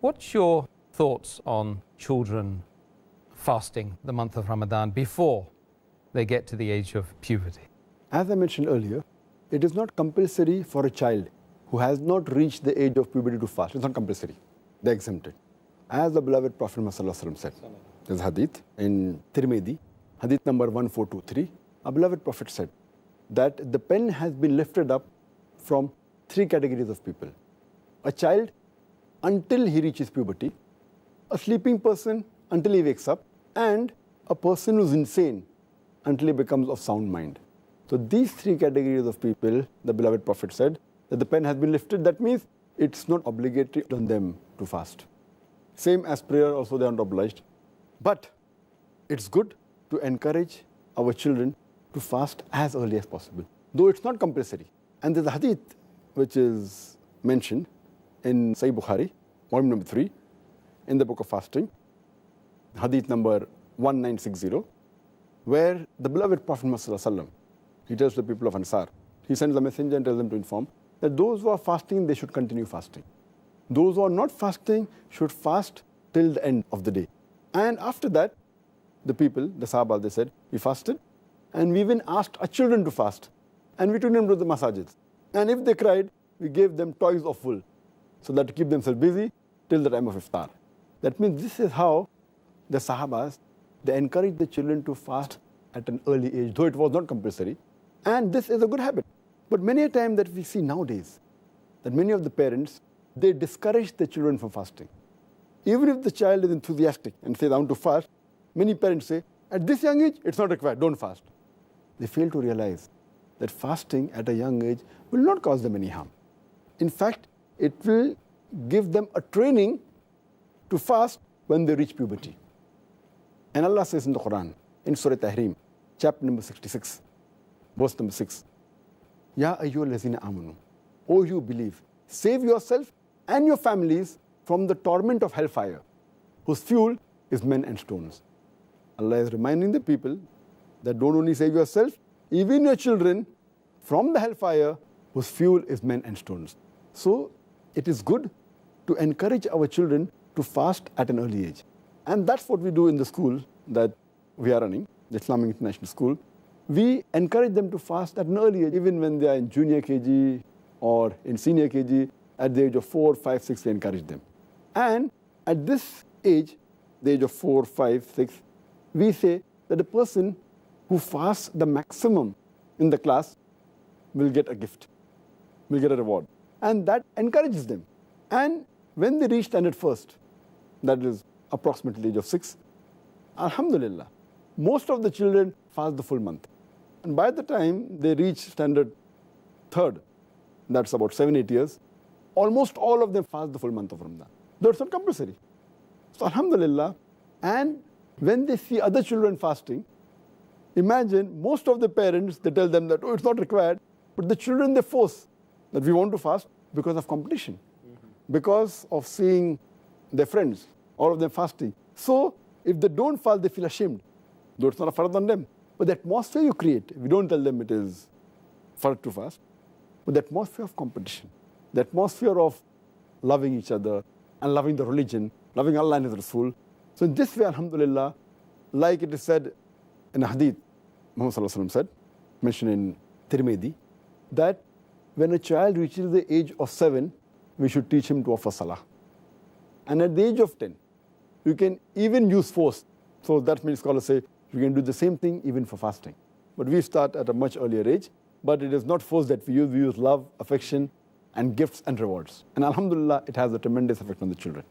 What's your thoughts on children fasting the month of Ramadan before they get to the age of puberty? As I mentioned earlier, it is not compulsory for a child who has not reached the age of puberty to fast. It's not compulsory. They're exempted. As the beloved Prophet Muhammad said, there's a hadith in Tirmidhi, hadith number 1423. Our beloved Prophet said that the pen has been lifted up from three categories of people. A child until he reaches puberty, a sleeping person until he wakes up, and a person who's insane until he becomes of sound mind. So these three categories of people, the beloved Prophet said, that the pen has been lifted. That means it's not obligatory on them to fast. Same as prayer, also they are not obliged. But it's good to encourage our children to fast as early as possible, though it's not compulsory. And there's a hadith which is mentioned in Sahih Bukhari, volume number 3, in the book of fasting, hadith number 1960, where the beloved Prophet Muhammad, he tells the people of Ansar, he sends a messenger and tells them to inform that those who are fasting, they should continue fasting. Those who are not fasting should fast till the end of the day. And after that, the people, the Sahaba, they said, we fasted, and we even asked our children to fast, and we took them to the masajids. And if they cried, we gave them toys of wool, so that to keep themselves busy till the time of iftar. That means this is how the Sahabas, they encouraged the children to fast at an early age, though it was not compulsory. And this is a good habit. But many a time that we see nowadays, that many of the parents, they discourage the children from fasting. Even if the child is enthusiastic and says, I want to fast, many parents say, at this young age, it's not required, don't fast. They fail to realize that fasting at a young age will not cause them any harm. In fact, it will give them a training to fast when they reach puberty. And Allah says in the Quran, in Surah Tahrim, chapter number 66, verse number 6, Ya ayyuhal lazina amanu, O you believe, save yourself and your families from the torment of hellfire, whose fuel is men and stones. Allah is reminding the people that don't only save yourself, even your children from the hellfire, whose fuel is men and stones. So it is good to encourage our children to fast at an early age. And that's what we do in the school that we are running, the Islamic International School. We encourage them to fast at an early age, even when they are in junior KG or in senior KG. At the age of 4, 5, 6, we encourage them. And at this age, the age of 4, 5, 6, we say that the person who fasts the maximum in the class will get a gift, will get a reward. And that encourages them. And when they reach standard first, that is approximately the age of 6, Alhumdulillah, most of the children fast the full month. And by the time they reach standard third, that's about 7, 8 years, almost all of them fast the full month of Ramadan. Though it's not compulsory. So Alhamdulillah, and when they see other children fasting, imagine most of the parents, they tell them that, oh, it's not required, but the children, they force that we want to fast because of competition, because of seeing their friends, all of them fasting. So if they don't fast, they feel ashamed, though it's not a fard on them. But the atmosphere you create, we don't tell them it is fard to fast, but the atmosphere of competition, the atmosphere of loving each other and loving the religion, loving Allah and His Rasul. So in this way, Alhamdulillah, like it is said in a hadith, Muhammad said, mentioned in Tirmidhi, that when a child reaches the age of 7, we should teach him to offer salah. And at the age of 10, you can even use force. So that means scholars say you can do the same thing even for fasting. But we start at a much earlier age. But it is not force that we use love, affection, and gifts and rewards. And Alhamdulillah, it has a tremendous effect on the children.